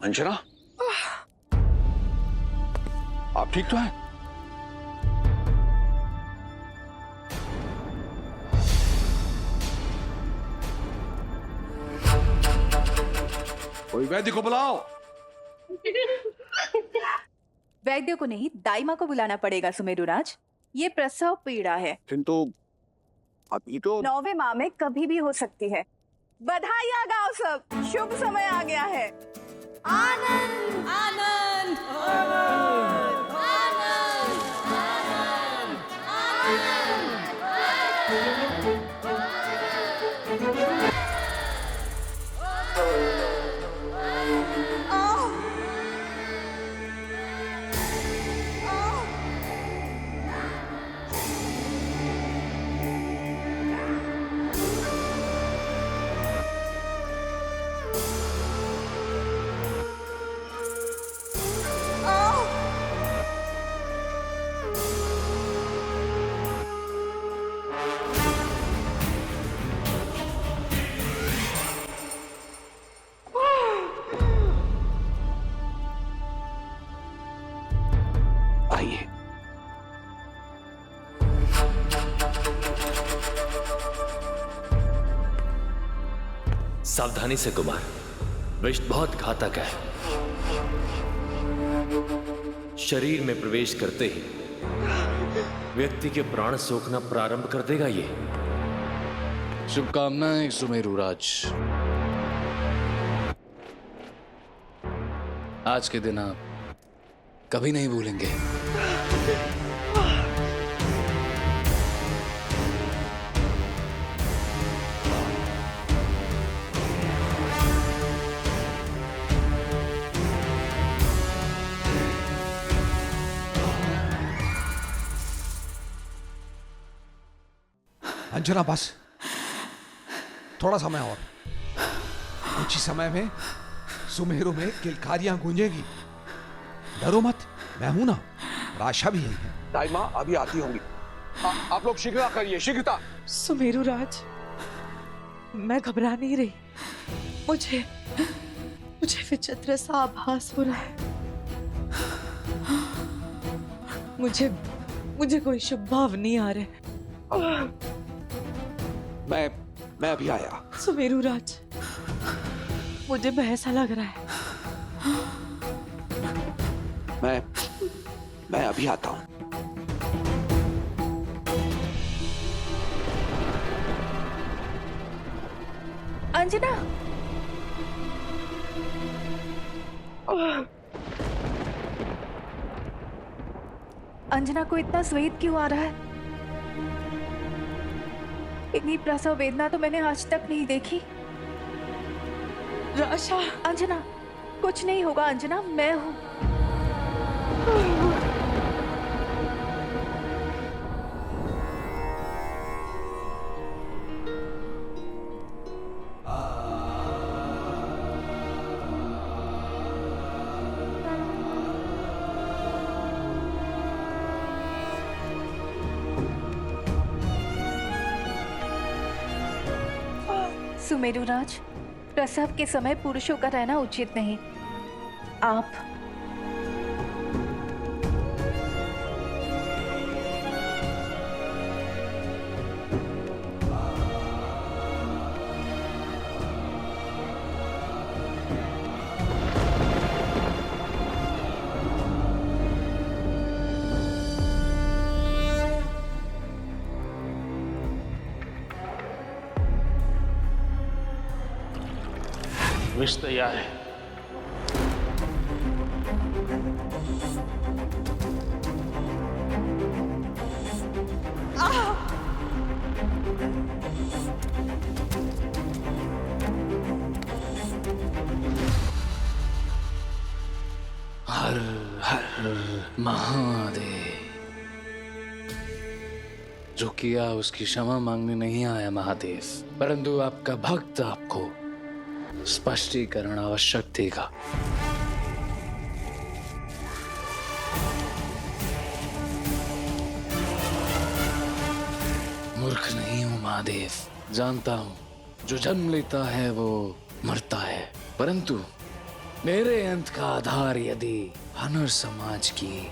अंजना, आप ठीक तो हैं? कोई वैद्य को बुलाओ। वैद्य को नहीं, दाई माँ को बुलाना पड़ेगा सुमेरुराज। ये प्रसव पीड़ा है, किंतु अभी तो 9वें माह में कभी भी हो सकती है। बधाइयाँ गाओ सब, शुभ समय आ गया है। आनंद आनंद आनंद आइए। सावधानी से कुमार, विष बहुत घातक है। शरीर में प्रवेश करते ही व्यक्ति के प्राण सोखना प्रारंभ कर देगा। ये शुभकामनाएं सुमेरुराज। आज के दिन आप कभी नहीं भूलेंगे। अंजना बस थोड़ा समय और, कुछ ही समय में सुमेरु में किलकारियां गूंजेगी। डरो मत, मैं हूं ना, राशा भी यही है। दाई माँ अभी आती होंगी। आप लोग शीघ्रता करिए, शीघ्रता। सुमेरुराज, मैं घबरा नहीं रही। मुझे विचित्र सा आभास हो रहा है। मुझे कोई शुभ भाव नहीं आ रहे। मैं अभी आया। सुमेरुराज, मुझे भय सा लग रहा है। मैं अभी आता हूं। अंजना, अंजना को इतना स्वेद क्यों आ रहा है? इतनी प्रसव वेदना तो मैंने आज तक नहीं देखी। राशा, अंजना, कुछ नहीं होगा अंजना, मैं हूं। सुमेरुराज, प्रसव के समय पुरुषों का रहना उचित नहीं। आप विष तैयार है। हर हर महादेव। जो किया उसकी क्षमा मांगने नहीं आया महादेव, परंतु आपका भक्त आपको स्पष्टीकरण आवश्यक देगा। मूर्ख नहीं हूं महादेव, जानता हूं जो जन्म लेता है वो मरता है, परंतु मेरे अंत का आधार यदि वानर समाज की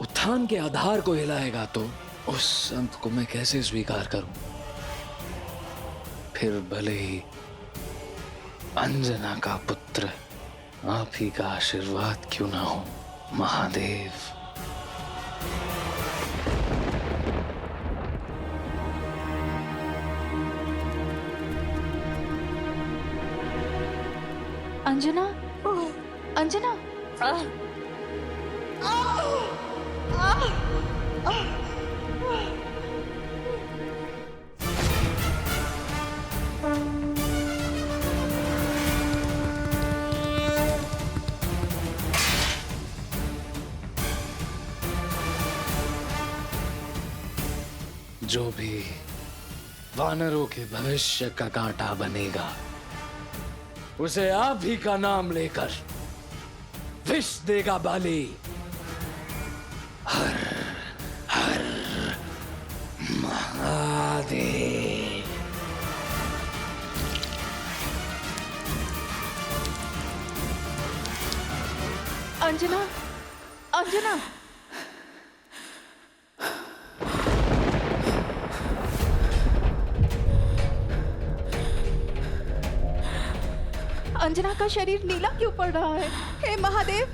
उत्थान के आधार को हिलाएगा तो उस अंत को मैं कैसे स्वीकार करूं? फिर भले ही अंजना का पुत्र आप ही का आशीर्वाद क्यों ना हो महादेव। अंजना, अंजना, जो भी वानरों के भविष्य का कांटा बनेगा उसे आप ही का नाम लेकर विष देगा बाली। हर हर महादेव। अंजना, अंजना, अंजना का शरीर नीला क्यों पड़ रहा है? हे महादेव,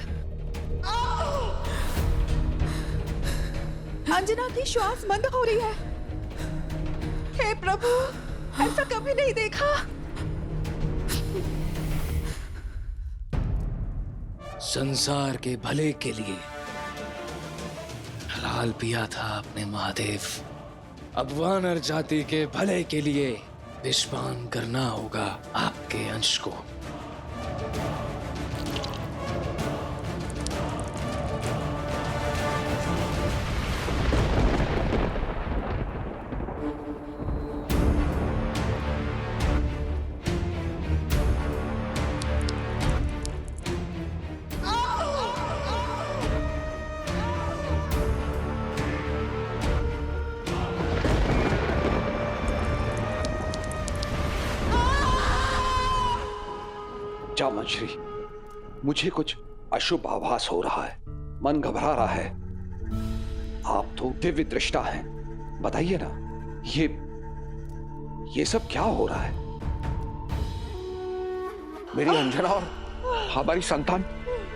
अंजना की श्वास मंद हो रही है। हे प्रभु, ऐसा कभी नहीं देखा। संसार के भले के लिए लाल पिया था आपने महादेव, अब वानर जाति के भले के लिए विषपान करना होगा आपके अंश को। जामन श्री, मुझे कुछ अशुभ आभास हो रहा है, मन घबरा रहा है। आप तो दिव्य दृष्टा हैं, बताइए ना, ये सब क्या हो रहा है? मेरी अंजना और हमारी संतान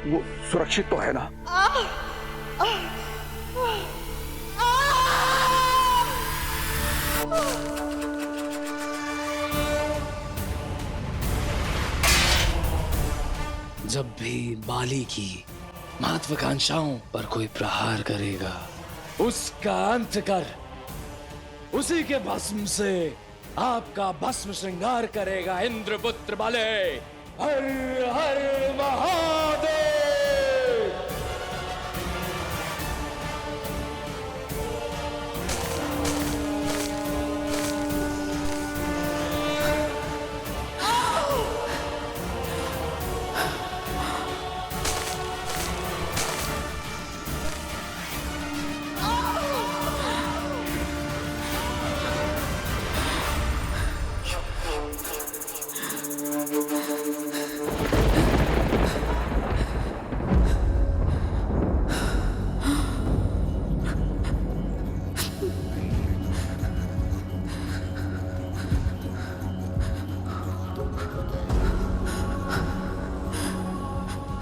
वो सुरक्षित तो है ना? जब भी बाली की महत्वाकांक्षाओं पर कोई प्रहार करेगा उसका अंत कर उसी के भस्म से आपका भस्म श्रृंगार करेगा इंद्रपुत्र बाले। हर हर महादेव।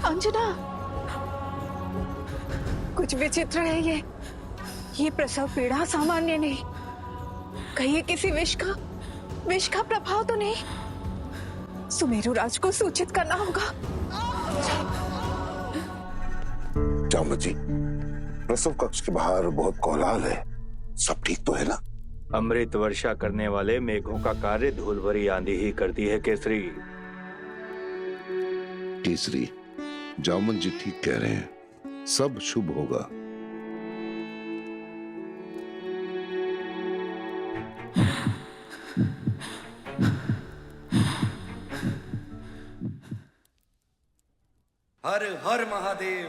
अंजना, कुछ विचित्र है ये प्रसव पीड़ा सामान्य नहीं। कहीं किसी विष का प्रभाव तो नहीं? सुमेरु राज को सूचित करना होगा। जामवंत जी, प्रसव कक्ष के बाहर बहुत कोलाहल है, सब ठीक तो है ना? अमृत वर्षा करने वाले मेघों का कार्य धूल भरी आंधी ही करती है केसरी। केसरी, जामवंत जी ठीक कह रहे हैं, सब शुभ होगा। हर हर महादेव।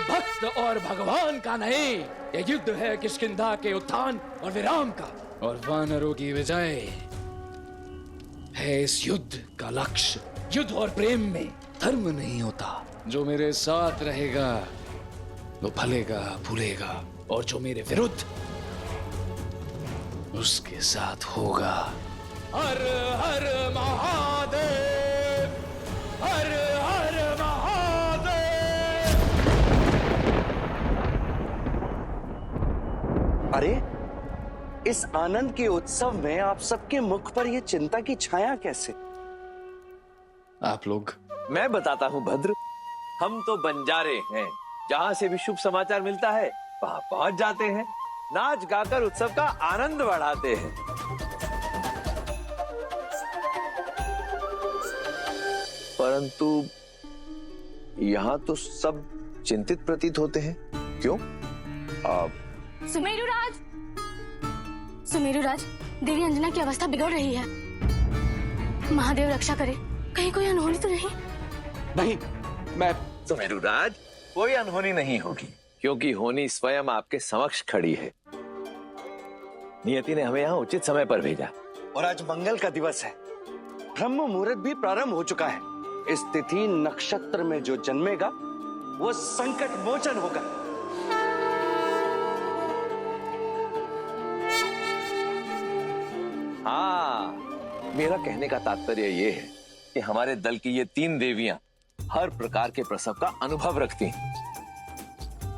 भक्त और भगवान का नहीं, ये युद्ध है किष्किंधा के उत्थान और विराम का, और वानरों की विजय है इस युद्ध का लक्ष्य। युद्ध और प्रेम में धर्म नहीं होता। जो मेरे साथ रहेगा वो फलेगा फूलेगा, और जो मेरे विरुद्ध उसके साथ होगा। हर हर महादेव, हर हर महादेव। अरे, इस आनंद के उत्सव में आप सबके मुख पर यह चिंता की छाया कैसे? आप लोग? मैं बताता हूँ भद्र, हम तो बंजारे हैं, जहां से भी शुभ समाचार मिलता है वहां पहुंच जाते हैं, नाच गाकर उत्सव का आनंद बढ़ाते हैं। परंतु यहाँ तो सब चिंतित प्रतीत होते हैं, क्यों? सुमेरुराज, सुमेरुराज, देवी अंजना की अवस्था बिगड़ रही है। महादेव रक्षा करे, कहीं कोई अनहोनी तो नहीं? नहीं, मैं सुमेरुराज, कोई अनहोनी नहीं होगी, क्योंकि होनी स्वयं आपके समक्ष खड़ी है। नियति ने हमें यहाँ उचित समय पर भेजा। और आज मंगल का दिवस है, ब्रह्म मुहूर्त भी प्रारंभ हो चुका है। इस तिथि नक्षत्र में जो जन्मेगा वो संकट मोचन होगा। हाँ, मेरा कहने का तात्पर्य ये है कि हमारे दल की ये 3 देवियां हर प्रकार के प्रसव का अनुभव रखती हैं।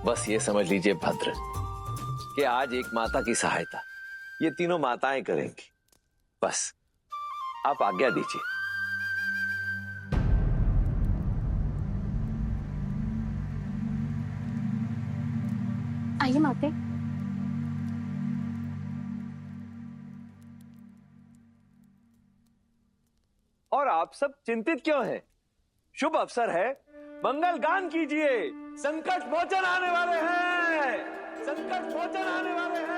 बस ये समझ लीजिए भद्र कि आज एक माता की सहायता ये तीनों माताएं करेंगी। बस आप आज्ञा दीजिए। आइए माते। और आप सब चिंतित क्यों हैं? शुभ अवसर है, मंगल गान कीजिए। संकट मोचन आने वाले हैं, संकट मोचन आने वाले हैं।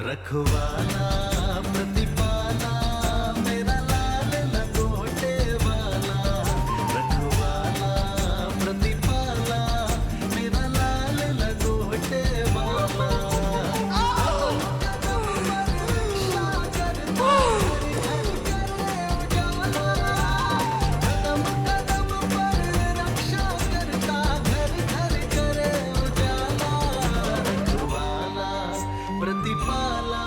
रखवाला प्रतिपाला मेरा लाल लंगोटे वाला, रखवाला प्रतिपाला मेरा लाल लंगोटे वाला। कदम कदम पर रक्षा करता, घर घर करे उजाला। रखवाला प्रतिपाला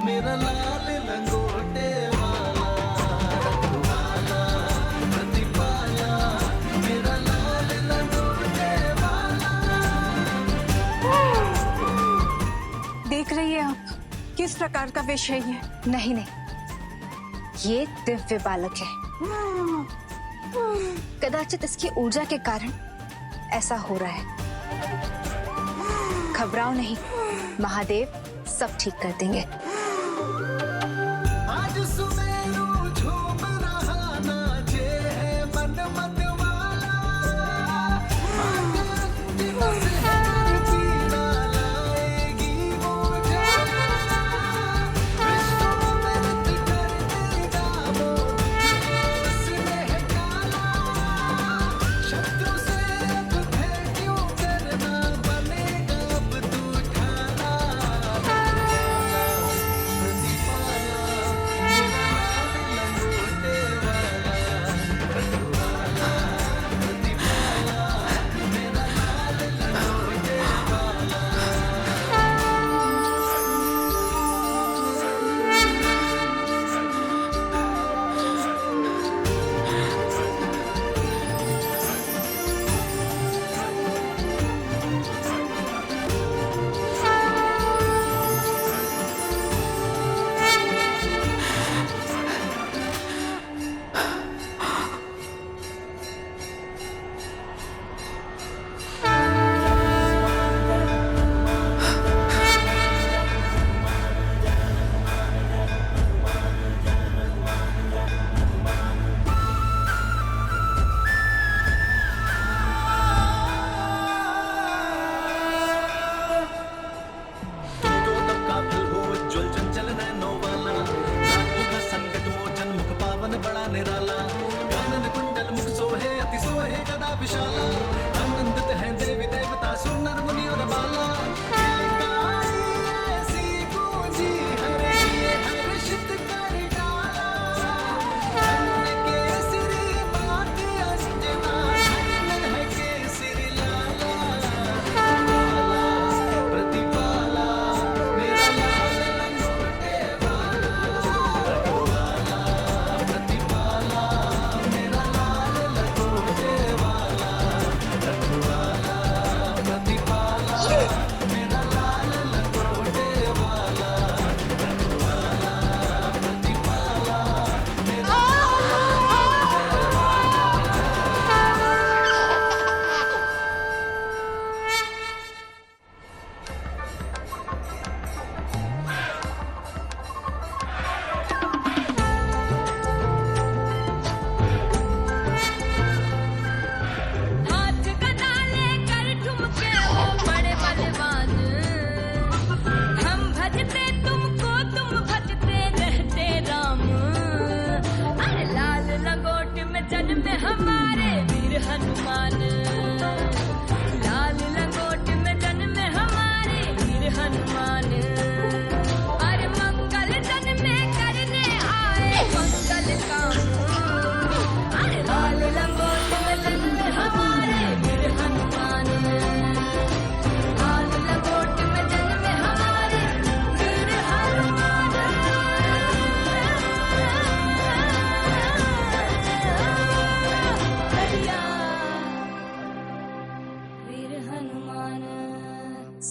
मेरा लाल लंगोटे वाला, रखवाला प्रतिपाला मेरा लाल लंगोटे वाला। देख रही है आप किस प्रकार का विषय है? नहीं नहीं, ये दिव्य बालक है। कदाचित इसकी ऊर्जा के कारण ऐसा हो रहा है। घबराओ नहीं, महादेव सब ठीक कर देंगे। आज सुमेरु झूम रहा, नाचे है मन मत वाला। दिवस है पीड़ा लाएगी वो जाला। विष्णु नृत्य कर देगा वो स्नेह काला। शत्रु से अब भय क्यों करना, बनेगा अब तू ठाना। प्रतिपाला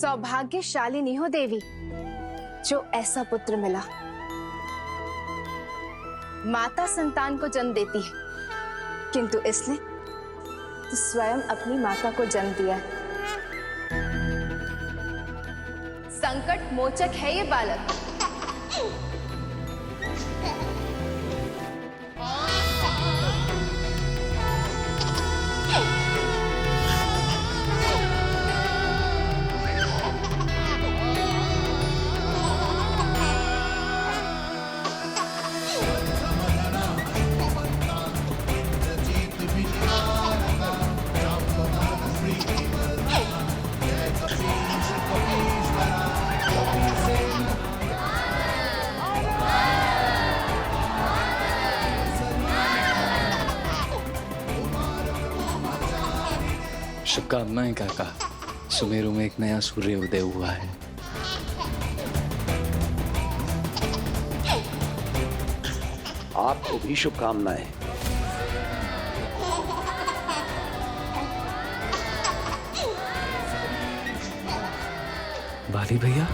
सौभाग्यशालिनी हो देवी जो ऐसा पुत्र मिला। माता संतान को जन्म देती है, किंतु इसने तो स्वयं अपनी माता को जन्म दिया है। संकट मोचक है ये बालक। शुभकामनाएं काका, सुमेरु में एक नया सूर्य उदय हुआ है। आपको भी शुभकामनाएं। बाली भैया,